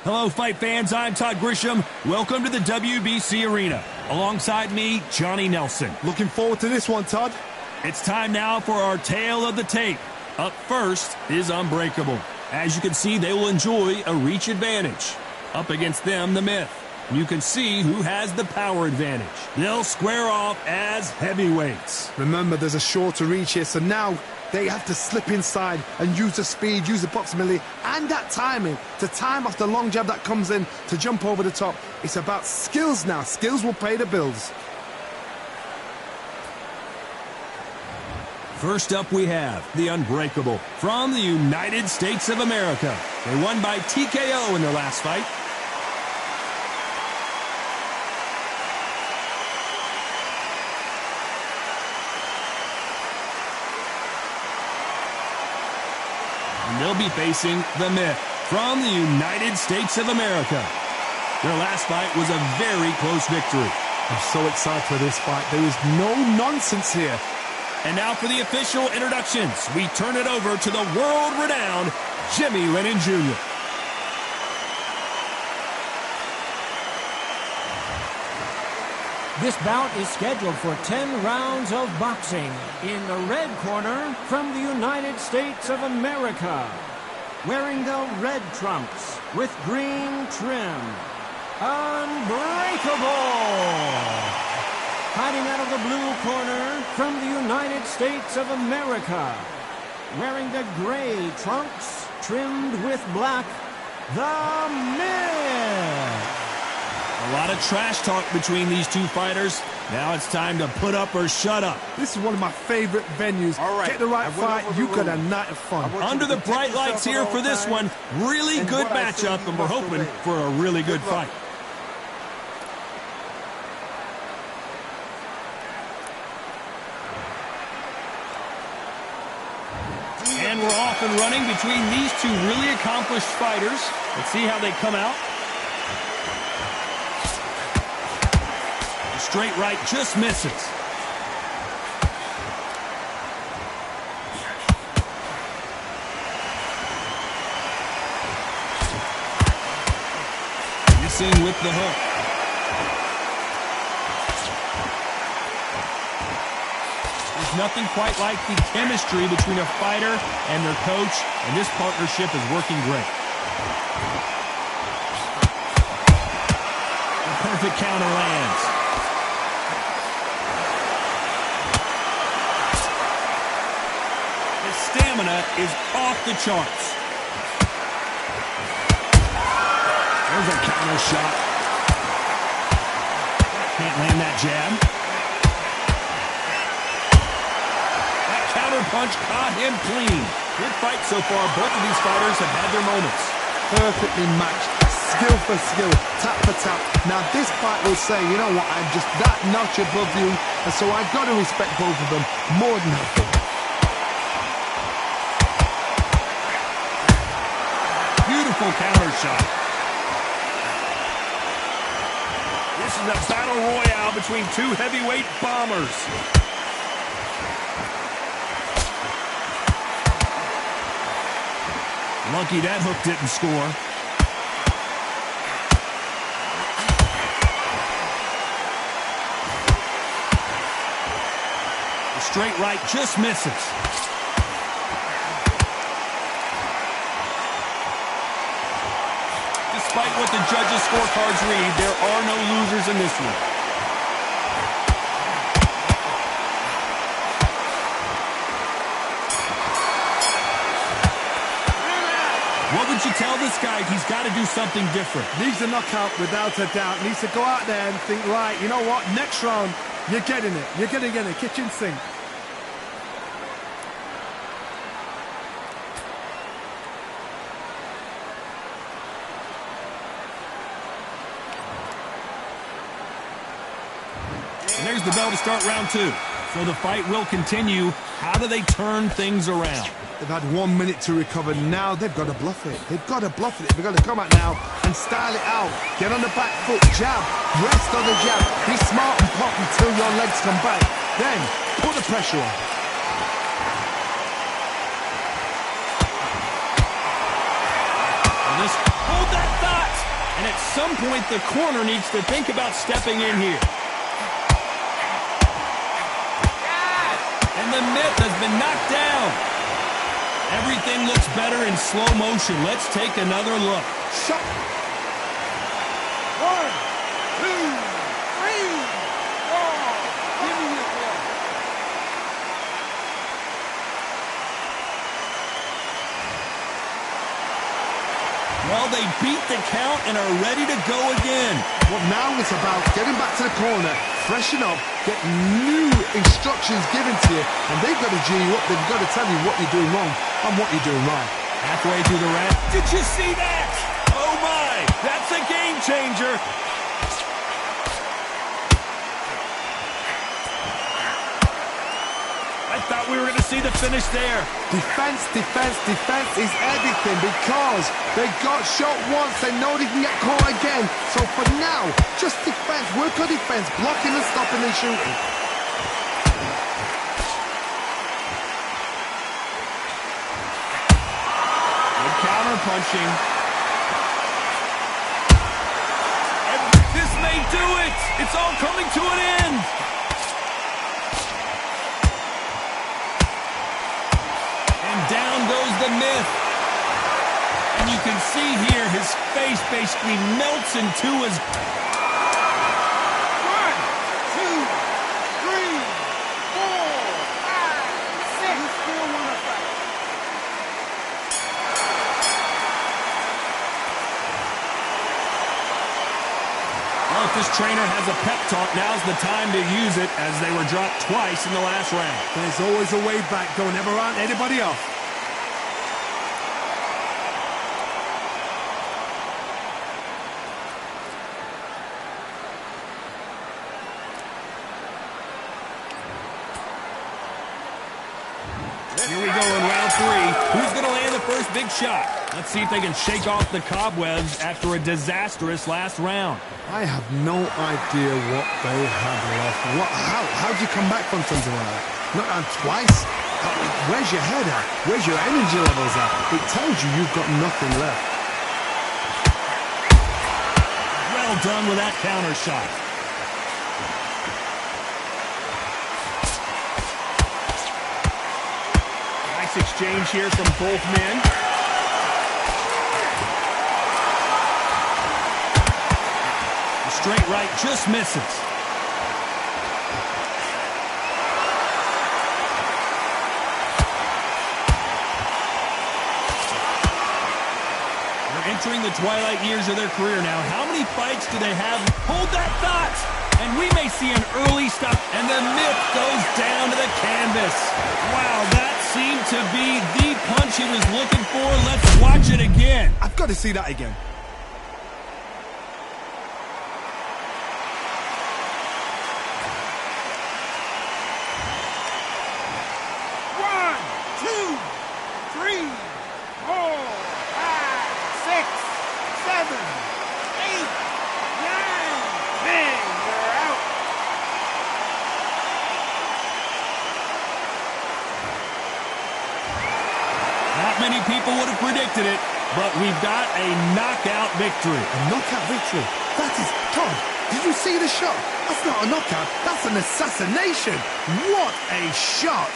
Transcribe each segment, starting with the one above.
Hello, fight fans. I'm Todd Grisham. Welcome to the WBC Arena. Alongside me, Johnny Nelson. Looking forward to this one, Todd. It's time now for our tale of the tape. Up first is Unbreakable. As you can see, they will enjoy a reach advantage. Up against them, the Myth. You can see who has the power advantage. They'll square off as heavyweights. Remember, there's a shorter reach here, so now they have to slip inside and use the speed, use the proximity, and that timing to time off the long jab that comes in to jump over the top. It's about skills now. Skills will pay the bills. First up, we have the Unbreakable from the United States of America. They won by TKO in their last fight. And they'll be facing the Myth from the United States of America. Their last fight was a very close victory. I'm so excited for this fight. There is no nonsense here. And now for the official introductions. We turn it over to the world-renowned Jimmy Lennon Jr. This bout is scheduled for 10 rounds of boxing. In the red corner, from the United States of America, wearing the red trunks with green trim, Unbreakable. Hiding out of the blue corner, from the United States of America, wearing the gray trunks trimmed with black, the Myth. A lot of trash talk between these two fighters. Now it's time to put up or shut up. This is one of my favorite venues. All right. Get the right fight, you got a night of fun. Under the bright lights here for this one. Really good matchup, and we're hoping for a really good fight. And we're off and running between these two really accomplished fighters. Let's see how they come out. The straight right just misses. Missing with the hook. Nothing quite like the chemistry between a fighter and their coach, and this partnership is working great. The perfect counter lands. His stamina is off the charts. There's a counter shot. Can't land that jab. Punch caught him clean. Good fight so far. Both of these fighters have had their moments. Perfectly matched, skill for skill, tap for tap. Now this fight will say, you know what, I'm just that notch above you, and so I've got to respect both of them more than nothing. Beautiful counter shot. This is a battle royale between two heavyweight bombers. Lucky that hook didn't score. The straight right just misses. Despite what the judges' scorecards read, there are no losers in this one. What would you tell this guy? He's got to do something different. Needs a knockout without a doubt. Needs to go out there and think, right, you know what, next round, you're getting it. You're going to get it. Kitchen sink. And there's the bell to start round two. So the fight will continue. How do they turn things around? They've had 1 minute to recover. Now they've got to bluff it. They've got to bluff it. They've got to come out now and style it out. Get on the back foot, jab, rest on the jab. Be smart and pop until your legs come back. Then put the pressure on. Hold that thought. And at some point, the corner needs to think about stepping in here. And the myth has been knocked down. Everything looks better in slow motion. Let's take another look. Shot. 1, 2, 3, 4. Give me this one. Well, they beat the count and are ready to go again. Well, now it's about getting back to the corner, freshen up, get new instructions given to you, and they've got to G you up. They've got to tell you what you're doing wrong and what you're doing right. Halfway through the round. Did you see that? Oh, my. That's a game changer. I thought we were going to see the finish there. Defense, defense, defense is everything because they got shot once. They know they can get caught again. So for now, just defense, work on defense, blocking and stopping and shooting. Good counter punching. And this may do it. It's all coming to an end. Down goes the myth. And you can see here his face basically melts into his... 1, 2, 3, 4, 5, 6. You still want to fight. Well, if this trainer has a pep talk, now's the time to use it as they were dropped twice in the last round. There's always a way back. Don't ever run anybody off. Here we go in round 3. Who's going to land the first big shot? Let's see if they can shake off the cobwebs after a disastrous last round. I have no idea what they have left. How do you come back from something like that? Not on twice? Where's your head at? Where's your energy levels at? It tells you you've got nothing left. Well done with that counter shot. Nice exchange here from both men. The straight right just misses. They're entering the twilight years of their career now. How many fights do they have? Hold that thought! And we may see an early stop, and the myth goes down to the canvas. Wow, that seemed to be the punch he was looking for. Let's watch it again. I've got to see that again. Many people would have predicted it, but we've got a knockout victory. A knockout victory? That is... Todd, did you see the shot? That's not a knockout. That's an assassination. What a shot.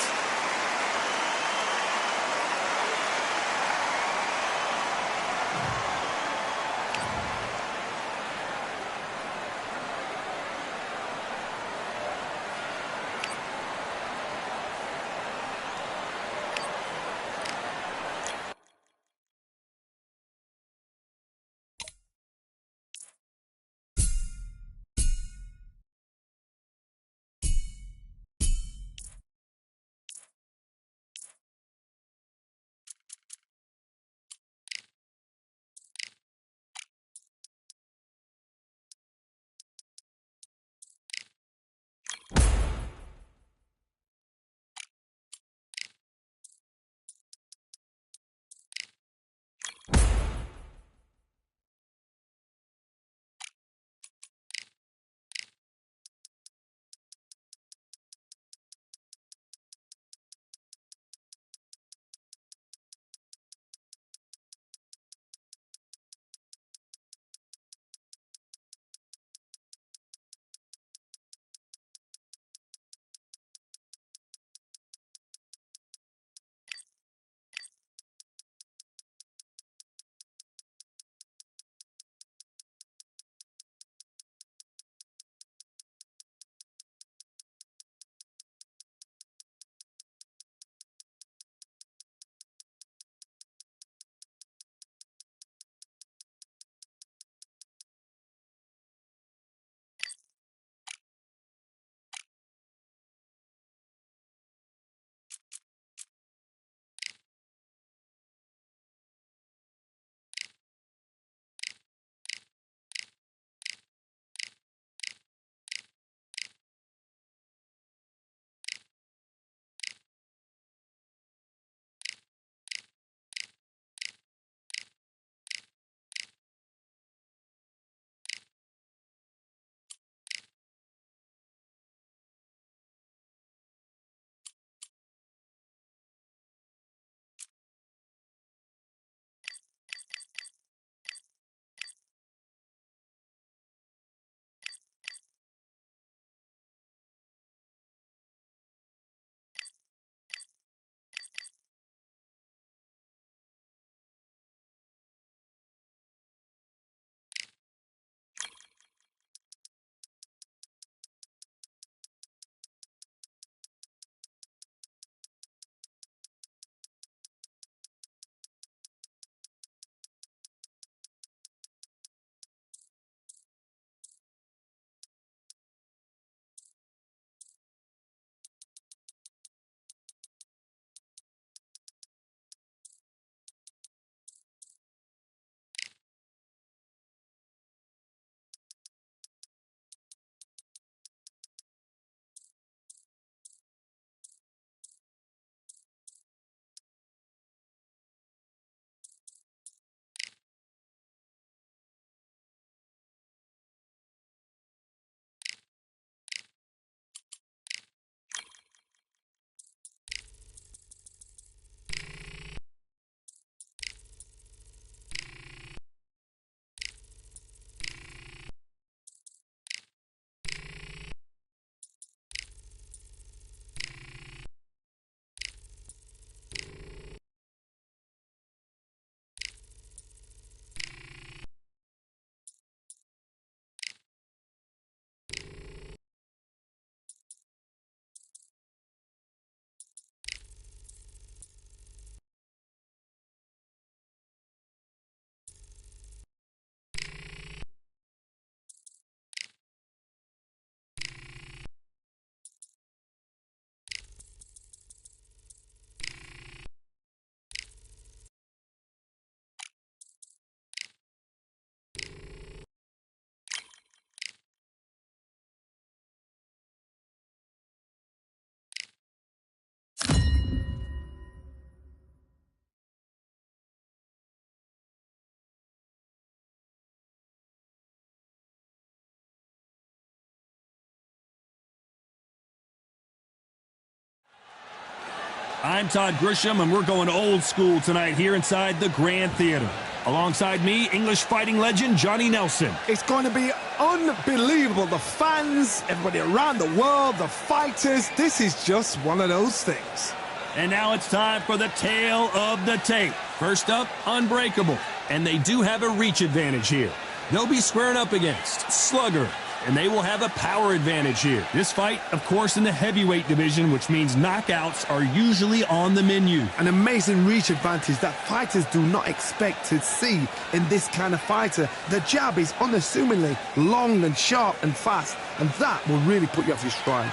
I'm Todd Grisham, and we're going old school tonight here inside the Grand Theater. Alongside me, English fighting legend Johnny Nelson. It's going to be unbelievable. The fans, everybody around the world, the fighters. This is just one of those things. And now it's time for the tale of the tape. First up, Unbreakable. And they do have a reach advantage here. They'll be squaring up against Slugger, and they will have a power advantage here. This fight, of course, in the heavyweight division, which means knockouts are usually on the menu. An amazing reach advantage that fighters do not expect to see in this kind of fighter. The jab is unassumingly long and sharp and fast, and that will really put you off your stride.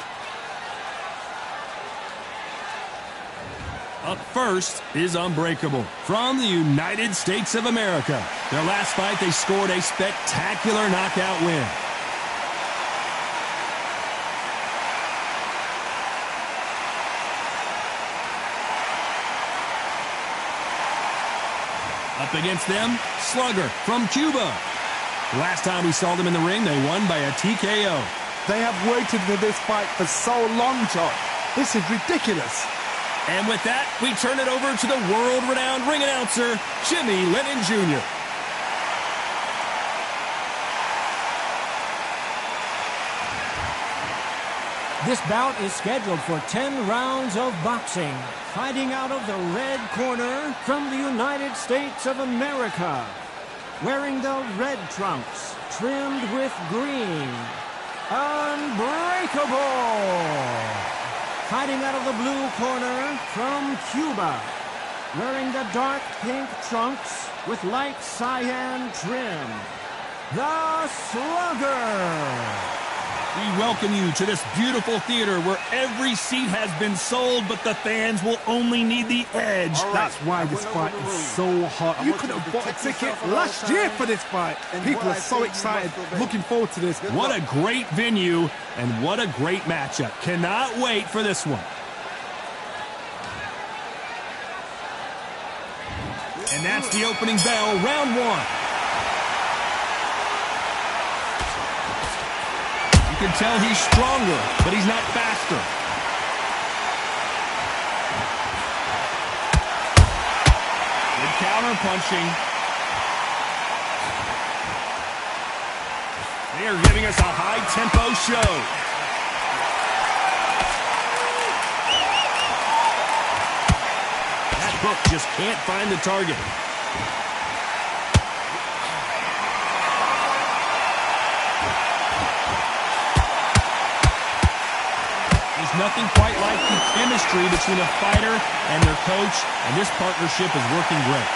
Up first is Unbreakable from the United States of America. Their last fight, they scored a spectacular knockout win. Up against them, Slugger from Cuba. Last time we saw them in the ring, they won by a TKO. They have waited for this fight for so long, John. This is ridiculous. And with that, we turn it over to the world-renowned ring announcer, Jimmy Lennon Jr. This bout is scheduled for 10 rounds of boxing. Fighting out of the red corner from the United States of America. Wearing the red trunks, trimmed with green. Unbreakable! Fighting out of the blue corner from Cuba. Wearing the dark pink trunks with light cyan trim. The Slugger! We welcome you to this beautiful theater where every seat has been sold, but the fans will only need the edge. That's why this fight is so hot. You could have bought a ticket last year for this fight. People are so excited, looking forward to this. What a great venue, and what a great matchup. Cannot wait for this one. And that's the opening bell, round one. You can tell he's stronger, but he's not faster. Good counter punching. They are giving us a high-tempo show. That hook just can't find the target. There's nothing quite like the chemistry between a fighter and their coach, and this partnership is working great.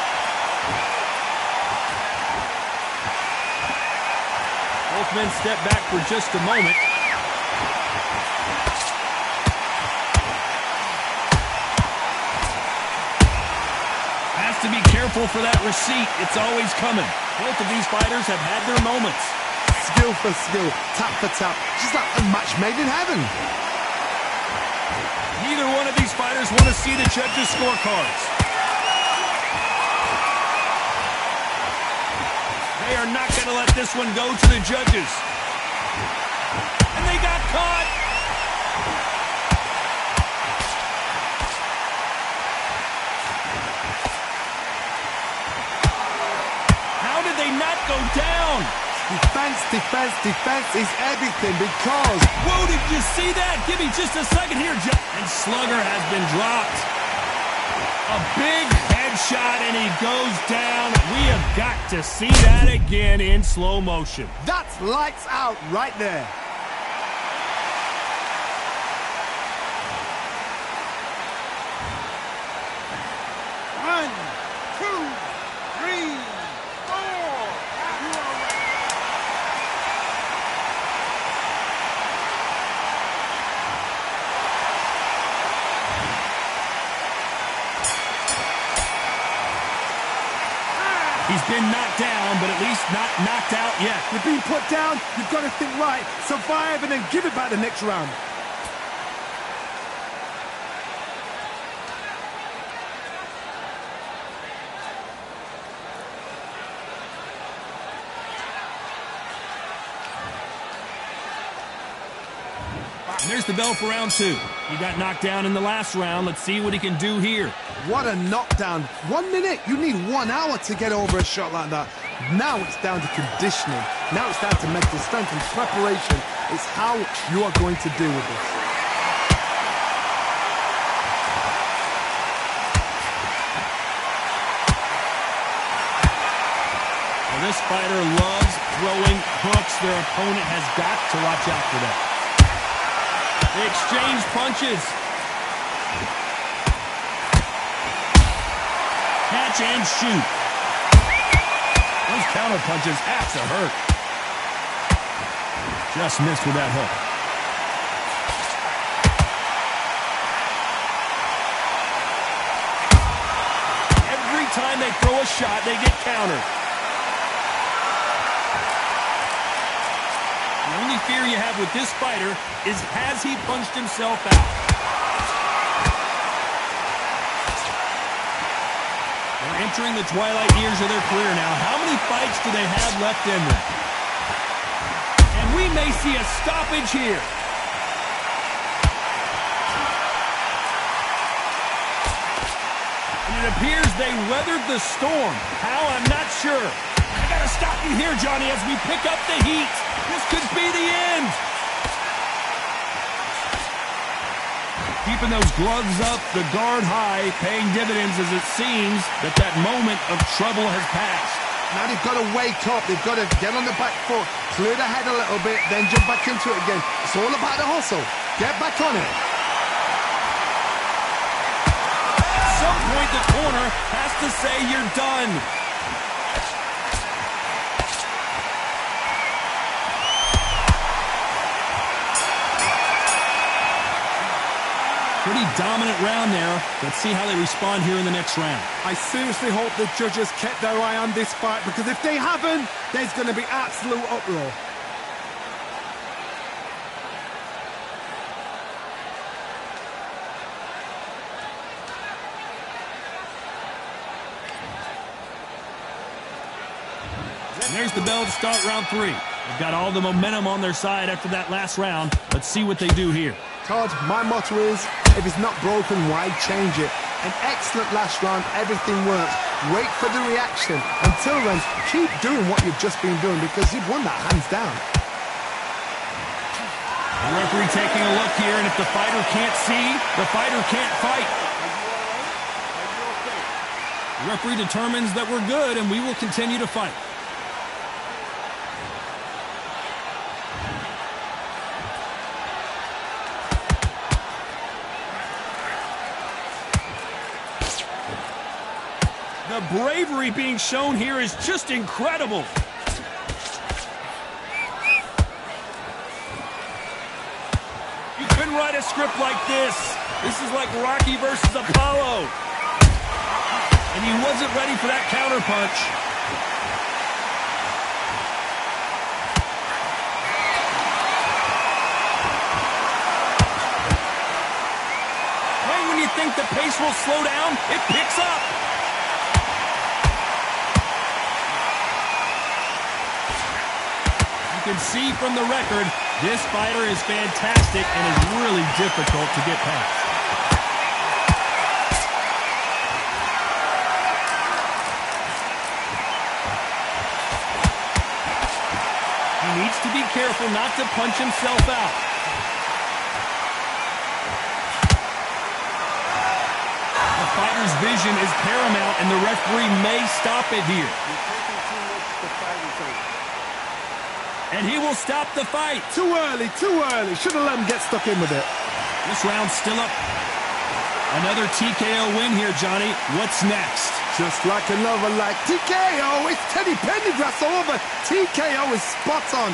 Both men step back for just a moment. Has to be careful for that receipt. It's always coming. Both of these fighters have had their moments. Skill for skill, tap for tap, just like a match made in heaven. Neither one of these fighters want to see the judges' scorecards. They are not going to let this one go to the judges. And they got caught. How did they not go down? Defense, defense, defense is everything because... Whoa, did you see that? Give me just a second here, Jeff. And Slugger has been dropped. A big headshot, and he goes down. We have got to see that again in slow motion. That's lights out right there. One, two, three, four. He's been knocked down, but at least not knocked out yet. You're being put down, you've got to think right, survive, and then give it back the next round. And there's the bell for round two. He got knocked down in the last round. Let's see what he can do here. What a knockdown. 1 minute. You need 1 hour to get over a shot like that. Now it's down to conditioning. Now it's down to mental strength and preparation. It's how you are going to deal with this. Well, this fighter loves throwing hooks. Their opponent has got to watch out for that. They exchange punches. Catch and shoot. Those counter punches have to hurt. Just missed with that hook. Every time they throw a shot, they get countered. The only fear you have with this fighter is, has he punched himself out? They're entering the twilight years of their career now. How many fights do they have left in them? And we may see a stoppage here. And it appears they weathered the storm. How? I'm not sure. I gotta stop you here, Johnny, as we pick up the heat. This could be the end. Keeping those gloves up, the guard high, paying dividends as it seems that moment of trouble has passed. Now they've got to wake up. They've got to get on the back foot, clear the head a little bit, then jump back into it again. It's all about the hustle. Get back on it. At some point, the corner has to say you're done. Pretty dominant round there. Let's see how they respond here in the next round. I seriously hope the judges kept their eye on this fight, because if they haven't, there's going to be absolute uproar. And there's the bell to start round 3. They've got all the momentum on their side after that last round. Let's see what they do here. Todd, my motto is, if it's not broken, why change it? An excellent last round, everything works. Wait for the reaction. Until then, keep doing what you've just been doing, because you've won that hands down. The referee taking a look here, and if the fighter can't see, the fighter can't fight. The referee determines that we're good, and we will continue to fight. The bravery being shown here is just incredible. You couldn't write a script like this. This is like Rocky versus Apollo. And he wasn't ready for that counter punch. Right when you think the pace will slow down, it picks up. You can see from the record, this fighter is fantastic and is really difficult to get past. He needs to be careful not to punch himself out. The fighter's vision is paramount, and the referee may stop it here. And he will stop the fight. Too early, too early. Should have let him get stuck in with it. This round's still up. Another TKO win here, Johnny. What's next? Just like another like TKO. It's Teddy Pendergrass over. TKO is spot on.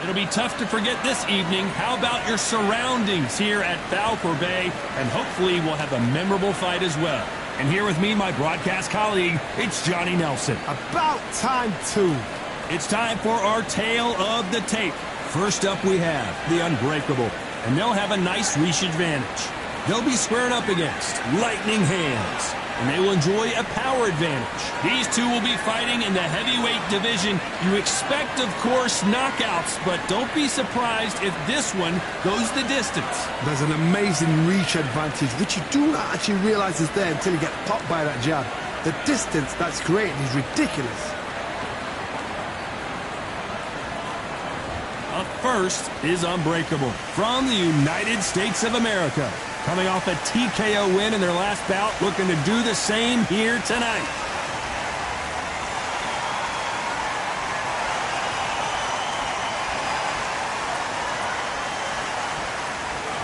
It'll be tough to forget this evening. How about your surroundings here at Balfour Bay? And hopefully we'll have a memorable fight as well. And here with me, my broadcast colleague, it's Johnny Nelson. About time, too. It's time for our tale of the tape. First up, we have the Unbreakable, and they'll have a nice reach advantage. They'll be squaring up against Lightning Hands, and they will enjoy a power advantage. These two will be fighting in the heavyweight division. You expect, of course, knockouts, but don't be surprised if this one goes the distance. There's an amazing reach advantage, which you do not actually realize is there until you get popped by that jab. The distance that's created is ridiculous. Up first is Unbreakable from the United States of America. Coming off a TKO win in their last bout, looking to do the same here tonight.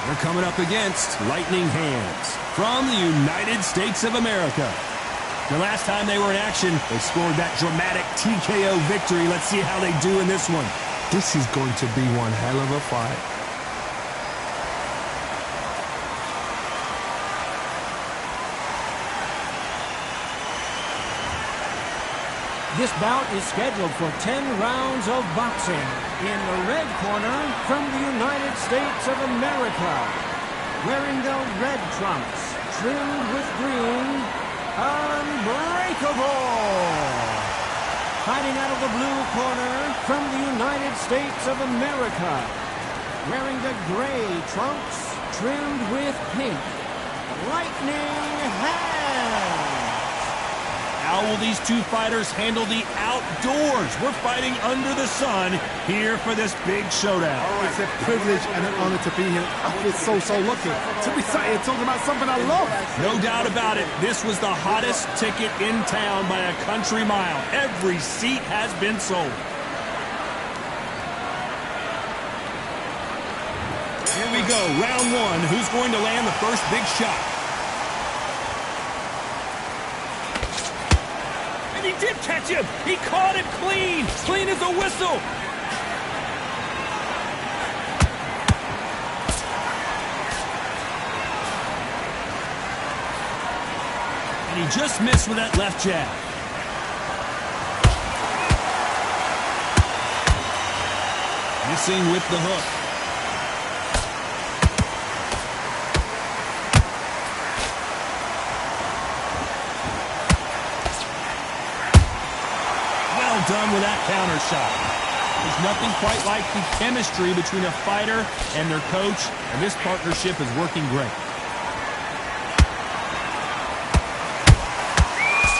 They're coming up against Lightning Hands from the United States of America. The last time they were in action, they scored that dramatic TKO victory. Let's see how they do in this one. This is going to be one hell of a fight. This bout is scheduled for 10 rounds of boxing. In the red corner, from the United States of America, wearing the red trunks, trimmed with green, Unbreakable! Fighting out of the blue corner, from the United States of America, wearing the gray trunks, trimmed with pink, Lightning Hands! How will these two fighters handle the outdoors? We're fighting under the sun here for this big showdown. It's a privilege and an honor to be here. I feel so lucky to be sat here talking about something I love. No doubt about it. This was the hottest ticket in town by a country mile. Every seat has been sold. Here we go, round one. Who's going to land the first big shot? He did catch him. He caught him clean. Clean as a whistle. And he just missed with that left jab. Missing with the hook. Done with that counter shot. There's nothing quite like the chemistry between a fighter and their coach, and this partnership is working great.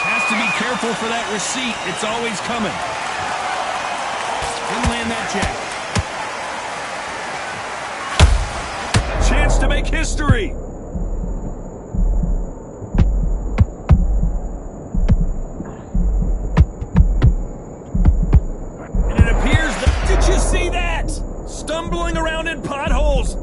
Has to be careful for that receipt. It's always coming. Didn't land that jab. A chance to make history. See that? Stumbling around in potholes. No,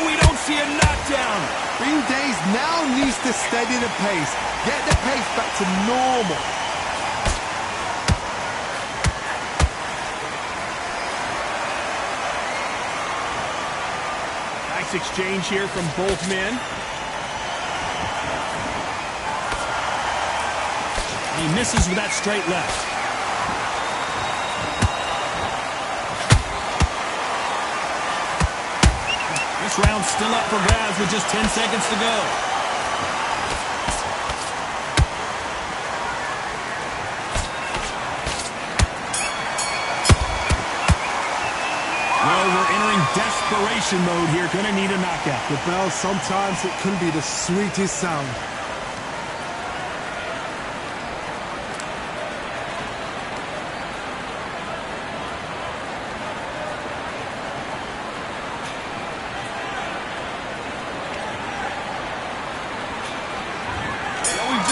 we don't see a knockdown. Green Days now needs to steady the pace. Get the pace back to normal. Nice exchange here from both men. He misses with that straight left. This round's still up for grabs with just 10 seconds to go. Well, we're entering desperation mode here. Gonna need a knockout. The bell, sometimes it can be the sweetest sound.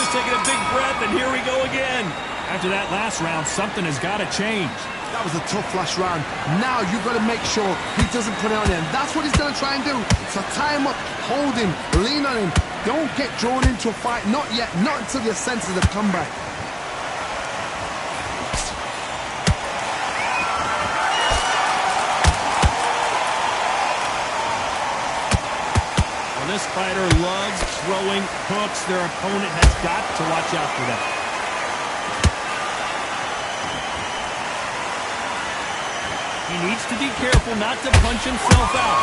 Taking a big breath, and here we go again. After that last round, something has got to change. That was a tough last round. Now you've got to make sure he doesn't put it on him. That's what he's going to try and do. So tie him up, hold him, lean on him. Don't get drawn into a fight. Not yet. Not until your senses have come back. throwing hooks. Their opponent has got to watch out for that. He needs to be careful not to punch himself out.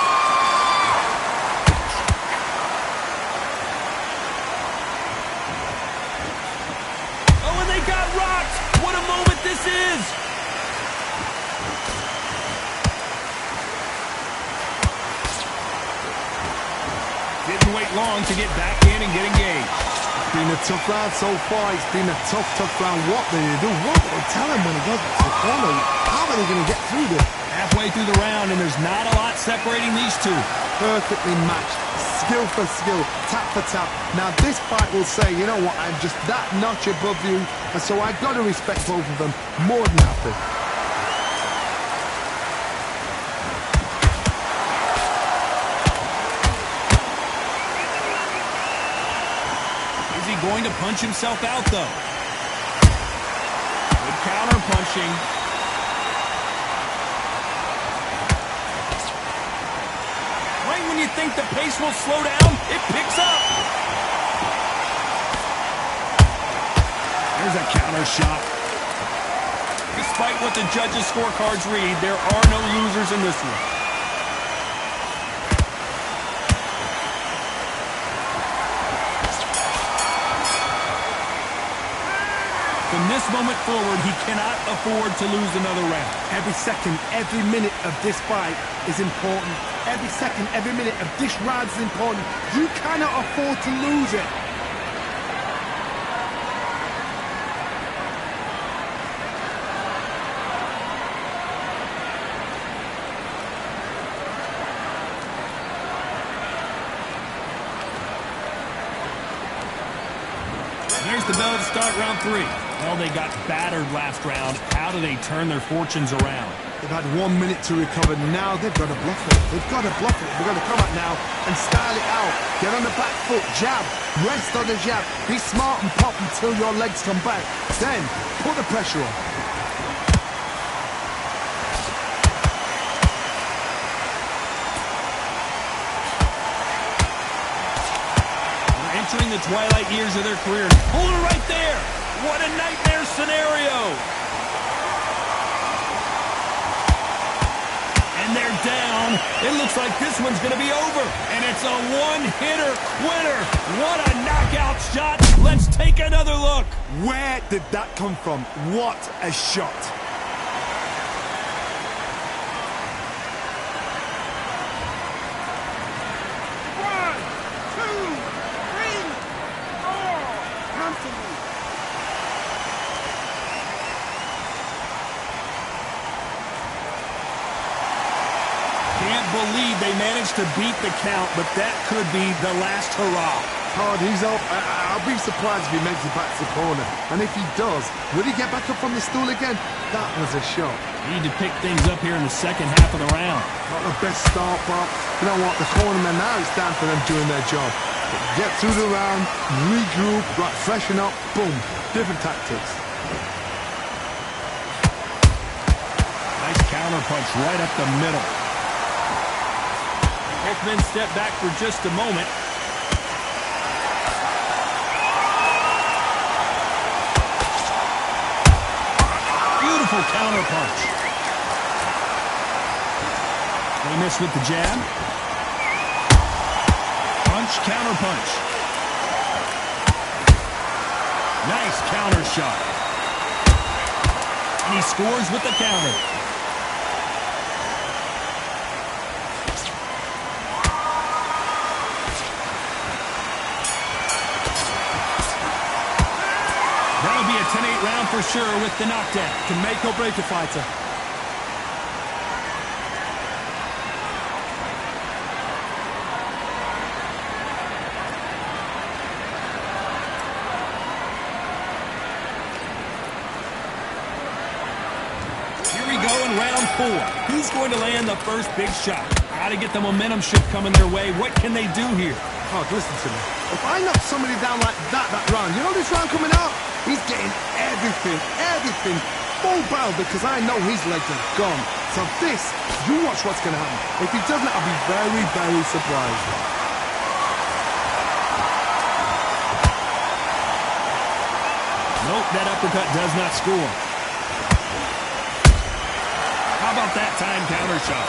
Oh, and they got rocked. What a moment this is. Didn't wait long to get back in and get engaged. It's been a tough round so far. It's been a tough round. What do they do? What do they tell him when he goes to the corner? How are they going to get through this? Halfway through the round, and there's not a lot separating these two. Perfectly matched. Skill for skill. Tap for tap. Now this fight will say, you know what, I'm just that notch above you. And so I've got to respect both of them more than happy. Going to punch himself out, though. Good counter punching. Right when you think the pace will slow down, it picks up. There's a counter shot. Despite what the judges' scorecards read, there are no losers in this one. From this moment forward, he cannot afford to lose another round. Every second, every minute of this fight is important. Every second, every minute of this round is important. You cannot afford to lose it. Here's the bell to start round 3. Well, they got battered last round. How do they turn their fortunes around? They've had 1 minute to recover. Now they've got to bluff it. They've got to bluff it. They've got to come out now and style it out. Get on the back foot, jab, rest on the jab. Be smart and pop until your legs come back. Then put the pressure on. They're entering the twilight years of their career. Hold it right there. What a nightmare scenario. And they're down. It looks like this one's going to be over. And it's a one-hitter winner. What a knockout shot. Let's take another look. Where did that come from? What a shot. Can't believe they managed to beat the count, but that could be the last hurrah. Hard, he's up. I'll be surprised if he makes it back to the corner. And if he does, will he get back up on the stool again? That was a shot. Need to pick things up here in the second half of the round. Not the best start, but you know what? The cornermen now, it's down for them doing their job. Get through the round, regroup, right, freshen up, boom. Different tactics. Nice counter punch right up the middle. Both men step back for just a moment. Beautiful counter punch. They miss with the jab. Punch, counter punch. Nice counter shot. And he scores with the counter. That'll be a 10-8 round for sure with the knockdown. To make or break a fighter. Here we go in round 4. Who's going to land the first big shot? Got to get the momentum shift coming their way. What can they do here? Oh, listen to me. If I knock somebody down like that round, you know this round coming out? He's getting everything full barrel because I know his legs are gone. So this, you watch what's going to happen. If he doesn't, I'll be very, very surprised. Nope, that uppercut does not score. How about that time counter shot?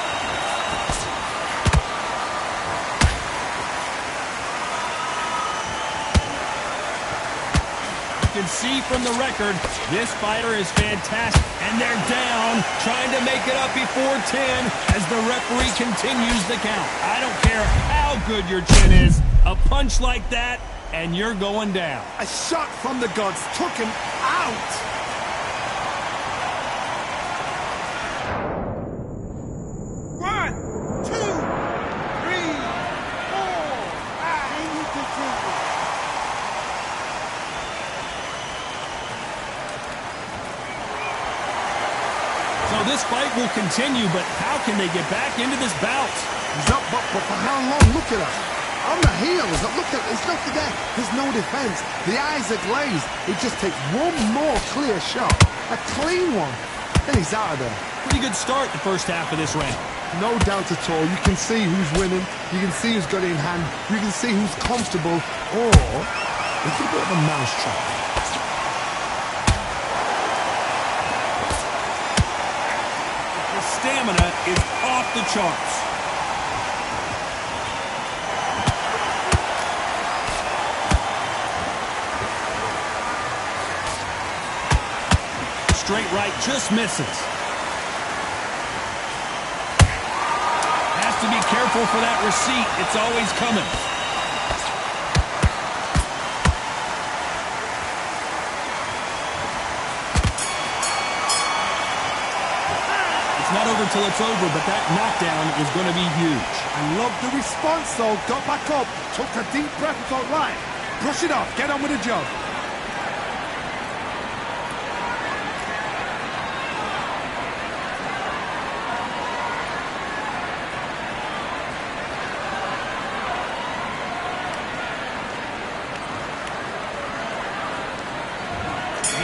You can see from the record, this fighter is fantastic. And they're down, trying to make it up before 10 as the referee continues the count. I don't care how good your chin is, a punch like that, and you're going down. A shot from the gods took him out. One, two, three, four, five. And you continue. So this fight will continue, but how can they get back into this bout? He's up, but for how long? Look at us. On the heels, look at, it's nothing there. There's no defense. The eyes are glazed. It just takes one more clear shot. A clean one. Then he's out of there. Pretty good start the first half of this round. No doubt at all. You can see who's winning. You can see who's got it in hand. You can see who's comfortable. Or a little bit of a mousetrap. The stamina is off the charts. Straight right just misses. Has to be careful for that receipt. It's always coming. It's not over till it's over, but that knockdown is going to be huge. I love the response, though. Got back up, took a deep breath and thought, right, brush it off, get on with the job.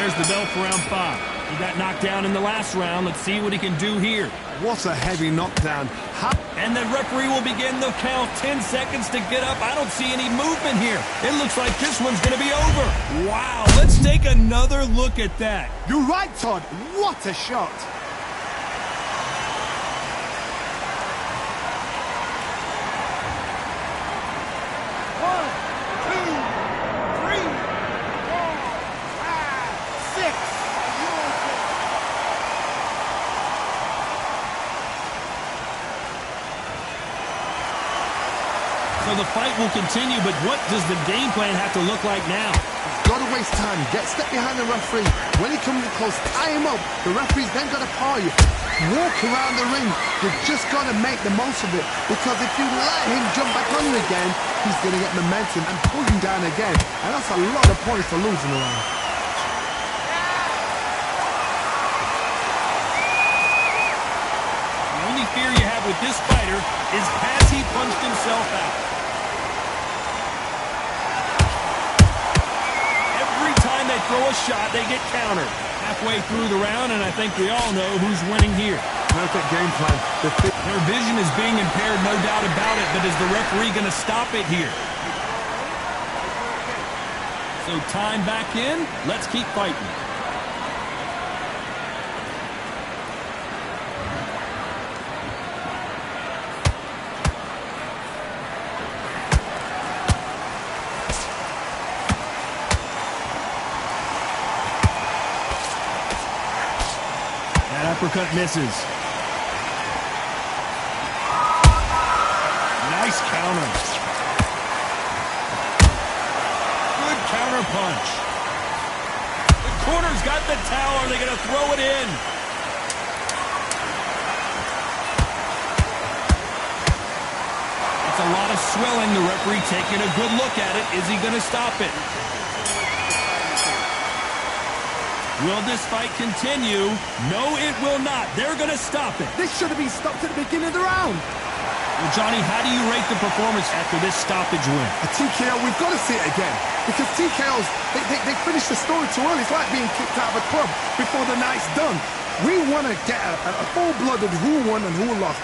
There's the bell for round 5. He got knocked down in the last round. Let's see what he can do here. What a heavy knockdown. And the referee will begin the count. 10 seconds to get up. I don't see any movement here. It looks like this one's going to be over. Wow, let's take another look at that. You're right, Todd. What a shot. So the fight will continue, but what does the game plan have to look like now? Got to waste time. Get step behind the referee. When he comes close, tie him up. The referee's then got to paw you. Walk around the ring. You've just got to make the most of it. Because if you let him jump back on you again, he's going to get momentum and pull you down again. And that's a lot of points for losing around. The only fear you have with this fighter is has he punched himself out? Every time they throw a shot, they get countered. Halfway through the round, and I think we all know who's winning here. Perfect game plan. Their vision is being impaired, no doubt about it, but is the referee going to stop it here? So time back in. Let's keep fighting. Uppercut misses. Nice counter. Good counter punch. The corner's got the towel. Are they going to throw it in? It's a lot of swelling. The referee taking a good look at it. Is he going to stop it? Will this fight continue? No, it will not. They're going to stop it. This should have been stopped at the beginning of the round. Well, Johnny, how do you rate the performance after this stoppage win? A TKO, we've got to see it again. Because TKOs, they finish the story too early. It's like being kicked out of a club before the night's done. We want to get a full-blooded who won and who lost.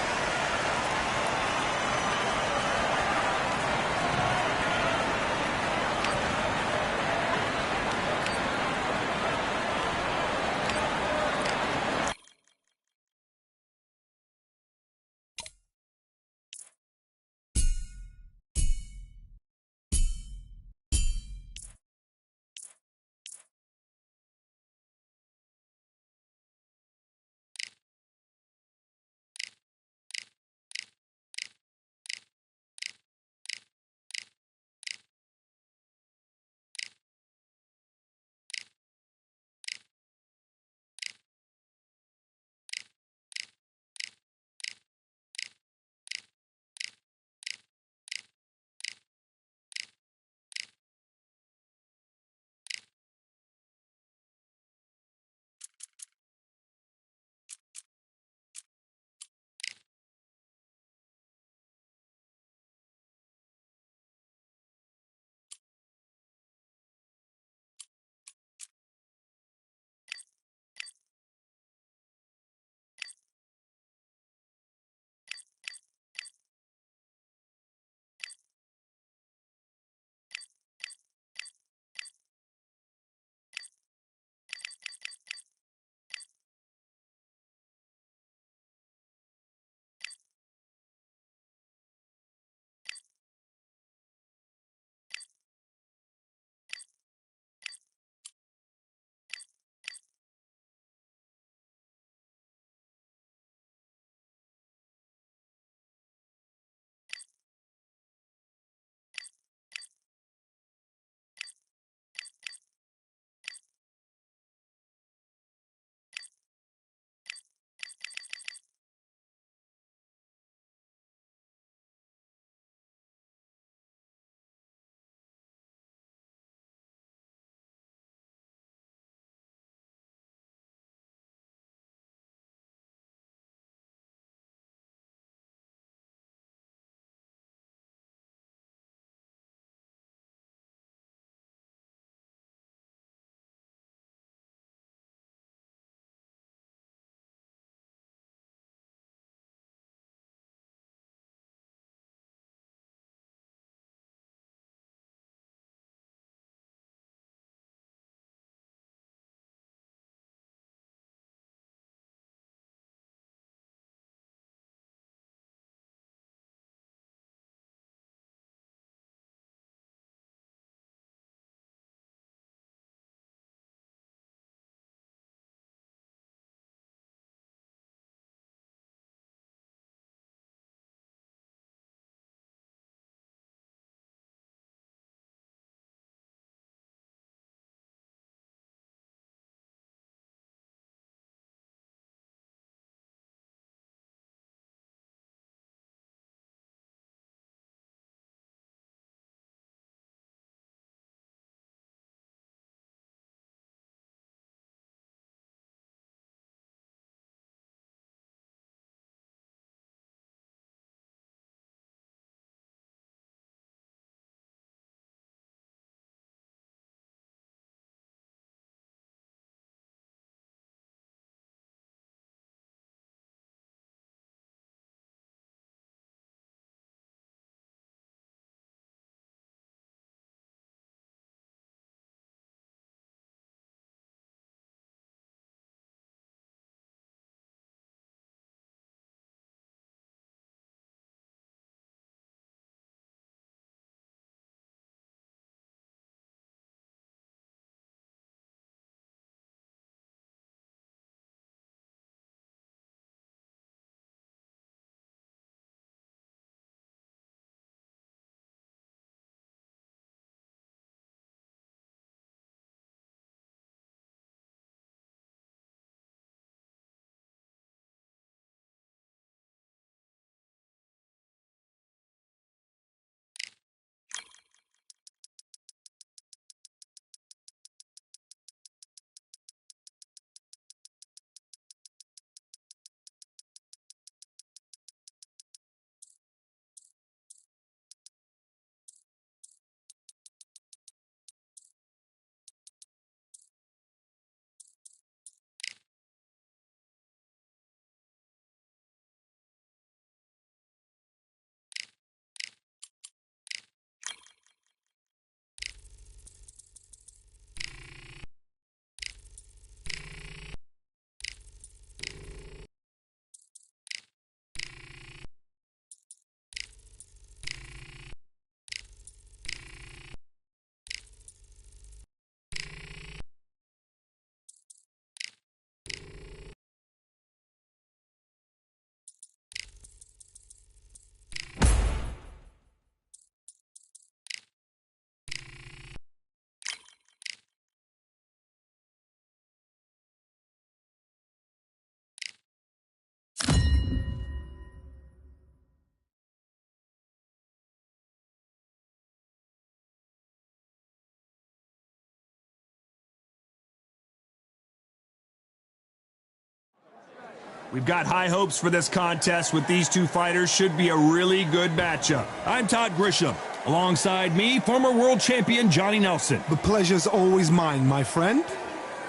We've got high hopes for this contest with these two fighters. Should be a really good matchup. I'm Todd Grisham. Alongside me, former world champion Johnny Nelson. The pleasure's always mine, my friend.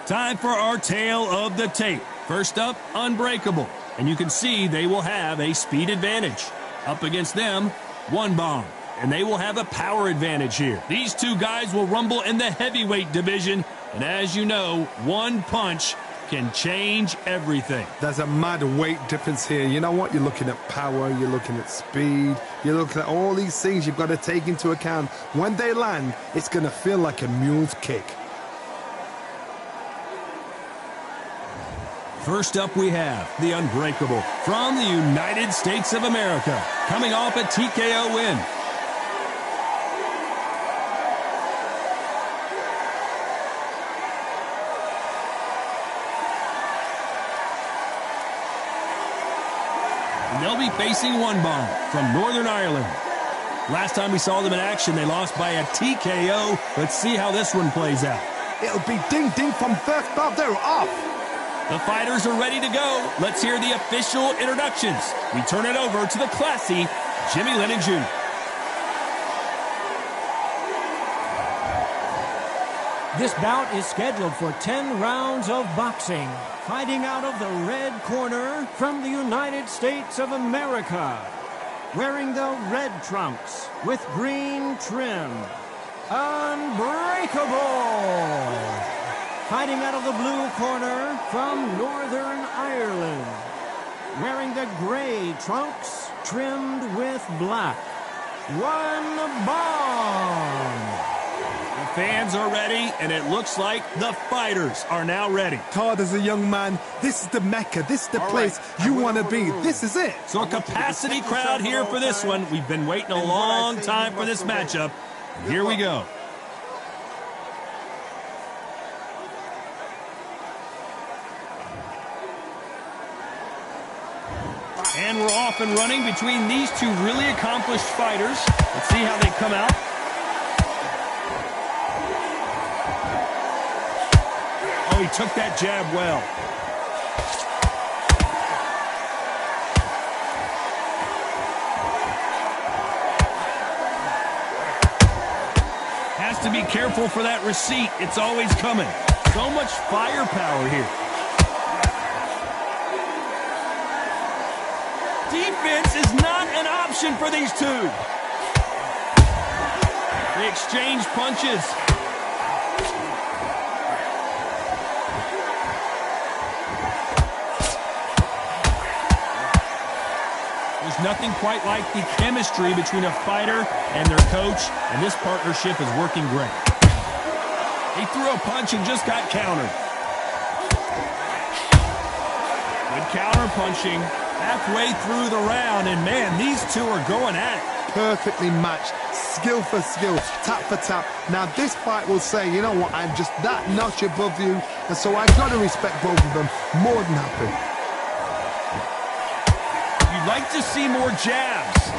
Time for our tale of the tape. First up, Unbreakable. And you can see they will have a speed advantage. Up against them, One Bomb. And they will have a power advantage here. These two guys will rumble in the heavyweight division. And as you know, one punch can change everything. There's a mad weight difference here. You know what? You're looking at power, you're looking at speed, you're looking at all these things you've got to take into account. When they land, it's going to feel like a mule's kick. First up, we have the Unbreakable from the United States of America, coming off a TKO win. They'll be facing One Bomb from Northern Ireland. Last time we saw them in action, they lost by a TKO. Let's see how this one plays out. It'll be ding-ding from first bout. They're off. The fighters are ready to go. Let's hear the official introductions. We turn it over to the classy Jimmy Lennon Jr. This bout is scheduled for 10 rounds of boxing. Fighting out of the red corner from the United States of America. Wearing the red trunks with green trim. Unbreakable! Fighting out of the blue corner from Northern Ireland. Wearing the gray trunks trimmed with black. One Bomb! The fans are ready, and it looks like the fighters are now ready. Todd, as a young man, this is the Mecca. This is the place you want to be. This is it. So a capacity crowd here for this one. We've been waiting a long time for this matchup. Here we go. And we're off and running between these two really accomplished fighters. Let's see how they come out. Oh, he took that jab well. Has to be careful for that receipt. It's always coming. So much firepower here. Defense is not an option for these two. They exchange punches. There's nothing quite like the chemistry between a fighter and their coach, and this partnership is working great. He threw a punch and just got countered. Good counter punching halfway through the round, and man, these two are going at it. Perfectly matched, skill for skill, tap for tap. Now this fight will say, you know what, I'm just that notch above you, and so I've got to respect both of them. More than happy. You'd like to see more jabs.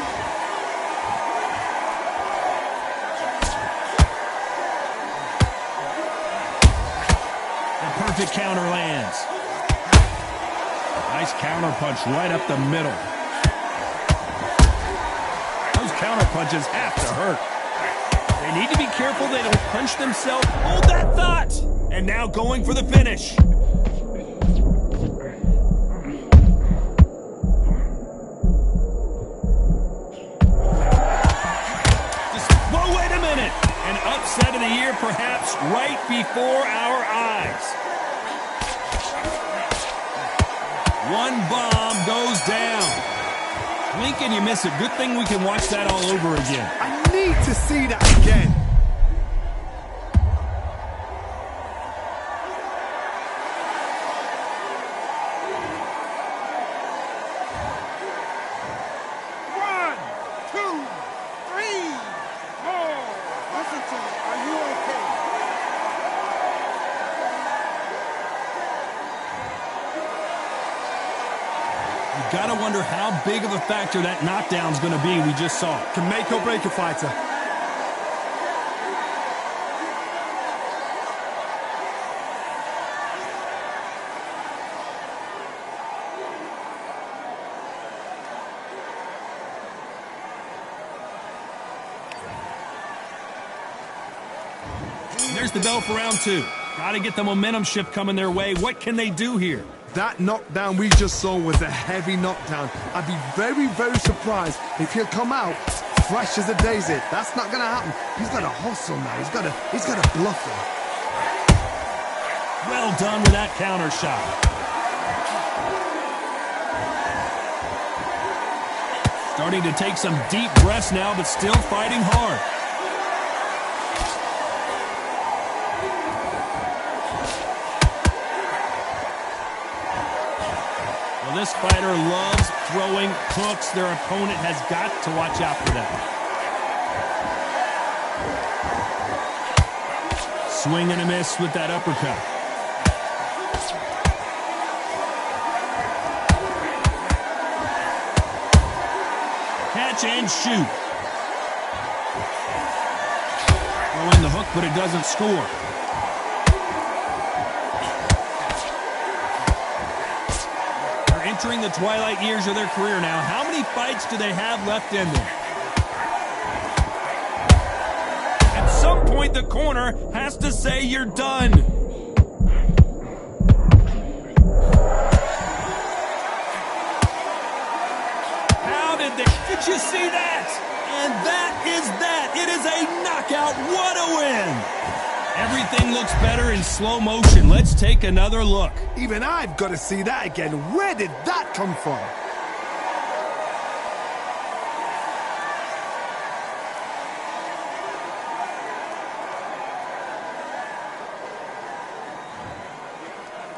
The perfect counter lands. Nice counter punch right up the middle. Those counter punches have to hurt. They need to be careful they don't punch themselves. Hold that thought! And now going for the finish. Whoa, wait a minute! An upset of the year, perhaps, right before our eyes. One Bomb goes down. Blink and you miss it. Good thing we can watch that all over again. I need to see that again. One, two, three, four. Listen to me. Are you okay? You gotta wonder how big of a factor that knockdown's gonna be we just saw. Can make or break a fighter. There's the bell for round 2. Got to get the momentum shift coming their way. What can they do here? That knockdown we just saw was a heavy knockdown. I'd be very, very surprised if he'll come out fresh as a daisy. That's not going to happen. He's got to hustle now. He's got to bluff him. Well done with that counter shot. Starting to take some deep breaths now, but still fighting hard. Well, this fighter loves throwing hooks. Their opponent has got to watch out for that. Swing and a miss with that uppercut. Catch and shoot. Throwing the hook, but it doesn't score. They're entering the twilight years of their career now. How many fights do they have left in them? At some point, the corner has to say you're done. Did you see that? And that is that. It is a knockout. What a win. Everything looks better in slow motion. Let's take another look. Even I've got to see that again. Where did that come from?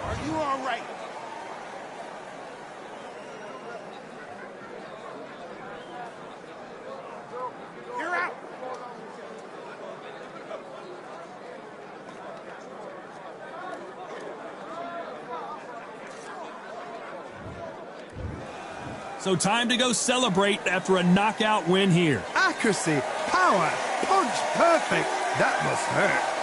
Are you all right? You're out. So time to go celebrate after a knockout win here. Accuracy, power, punch, perfect. That must hurt.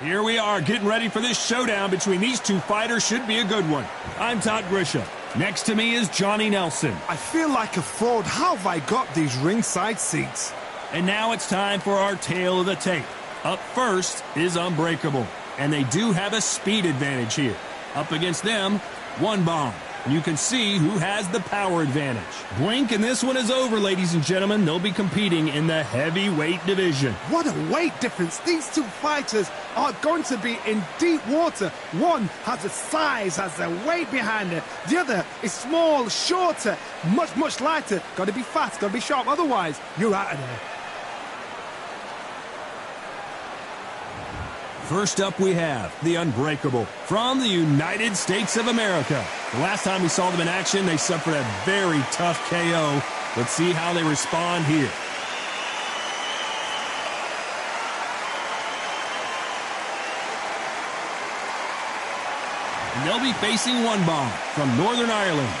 Here we are getting ready for this showdown between these two fighters. Should be a good one. I'm Todd Grisham. Next to me is Johnny Nelson. I feel like a fraud. How have I got these ringside seats? And now it's time for our tale of the tape. Up first is Unbreakable. And they do have a speed advantage here. Up against them, One Bomb. And you can see who has the power advantage. Blink and this one is over, ladies and gentlemen. They'll be competing in the heavyweight division. What a weight difference. These two fighters are going to be in deep water. One has a size, has a weight behind it. The other is small, shorter, much lighter. Got to be fast, got to be sharp. Otherwise, you're out of there. First up, we have the Unbreakable from the United States of America. The last time we saw them in action, they suffered a very tough KO. Let's see how they respond here. And they'll be facing One Bomb from Northern Ireland.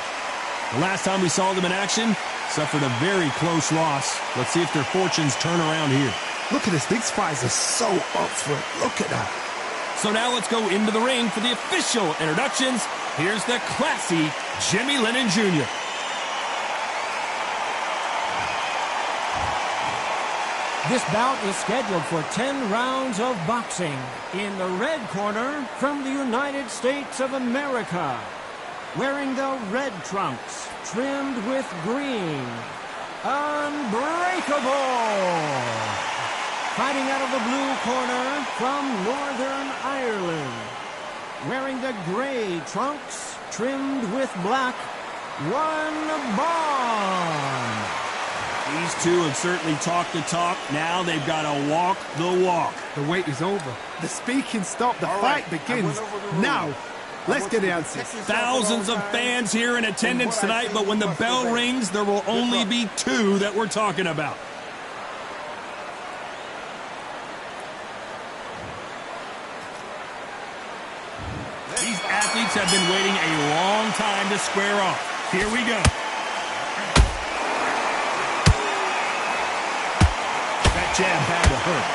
The last time we saw them in action, suffered a very close loss. Let's see if their fortunes turn around here. Look at this. These fighters are so up for it. Look at that. So now let's go into the ring for the official introductions. Here's the classy Jimmy Lennon Jr. This bout is scheduled for 10 rounds of boxing. In the red corner, from the United States of America, wearing the red trunks, trimmed with green, Unbreakable. Fighting out of the blue corner, from Northern Ireland, wearing the gray trunks, trimmed with black, One Bomb. These two have certainly talked the talk. Now they've got to walk the walk. The wait is over. The speaking stopped. The fight begins. Now, let's get the answers. Thousands of fans here in attendance tonight, but when the bell rings, there will only be two that we're talking about. These athletes have been waiting a long time to square off. Here we go. That jab had to hurt.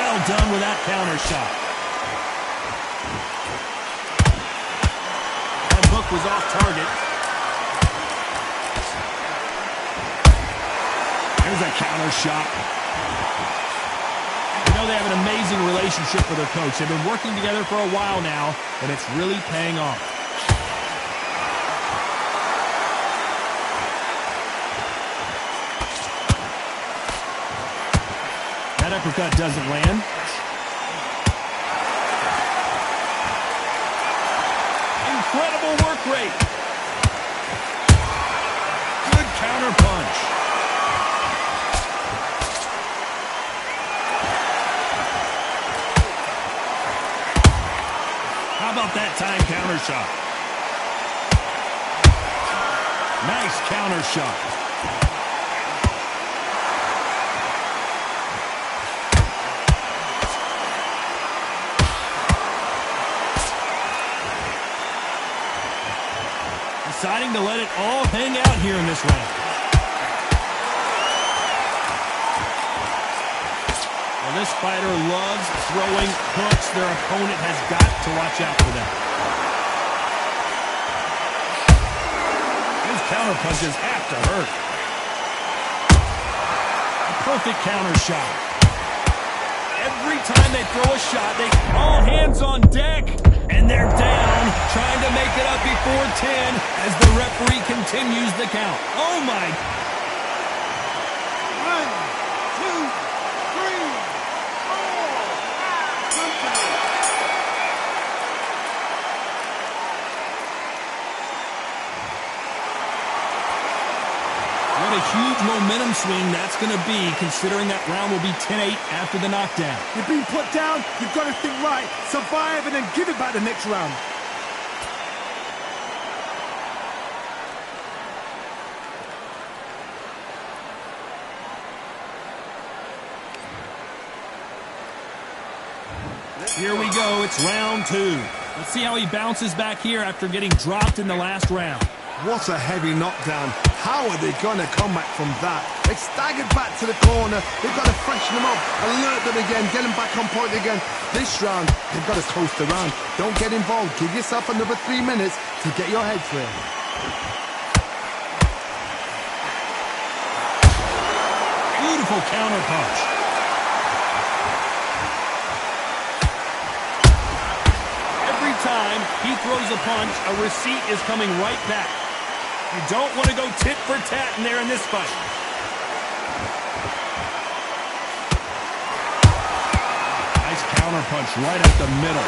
Well done with that counter shot. That hook was off target. There's a counter shot. You know, they have an amazing relationship with their coach. They've been working together for a while now, and it's really paying off. That uppercut doesn't land. Incredible work rate. Good counter punch. How about that time counter shot? Nice counter shot. Deciding to let it all hang out here in this round. Well, this fighter loves throwing hooks. Their opponent has got to watch out for that. Those counter punches have to hurt. A perfect counter shot. Every time they throw a shot, they all hands on deck. And they're down, trying to make it up before 10 as the referee continues the count. Oh, my. 1, 2, 3, 4. What a huge momentum swing that's going to be, considering that round will be 10-8 after the knockdown. You've been put down. You've got to think right. Survive and then give it back the next round. Here we go. It's round 2. Let's see how he bounces back here after getting dropped in the last round. What a heavy knockdown. How are they going to come back from that? They staggered back to the corner. They've got to freshen them up, alert them again, get them back on point again. This round, they've got to coast the round. Don't get involved. Give yourself another 3 minutes to get your head clear. Beautiful counter punch. Every time he throws a punch, a receipt is coming right back. You don't want to go tit for tat in there in this fight. Nice counter punch right at the middle.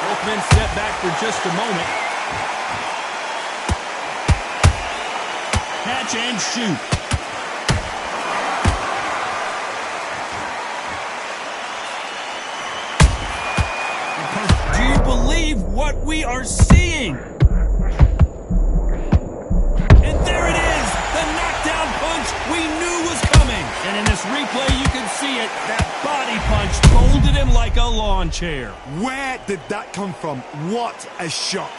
Both men step back for just a moment. Catch and shoot. Do you believe what we are seeing? We knew was coming. And in this replay, you can see it. That body punch folded him like a lawn chair. Where did that come from? What a shot.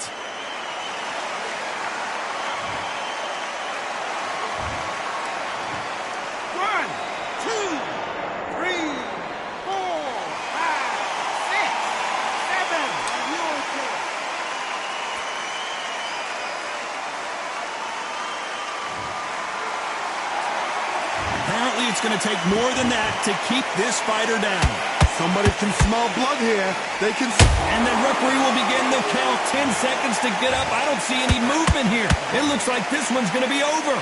One, two, three, four, five, six, seven. Are you okay? Apparently, it's going to take more than that to keep this fighter down. Somebody can smell blood here. They can... And the referee will begin the count. 10 seconds to get up. I don't see any movement here. It looks like this one's going to be over.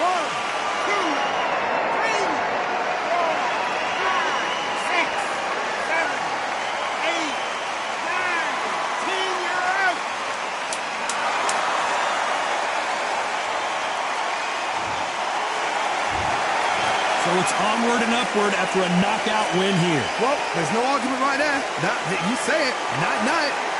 One, two, three, four, five, six, seven, eight, nine, 10. You're out. So it's onward and upward after a knockout win here. Well, there's no argument right there. You say it. Night-night.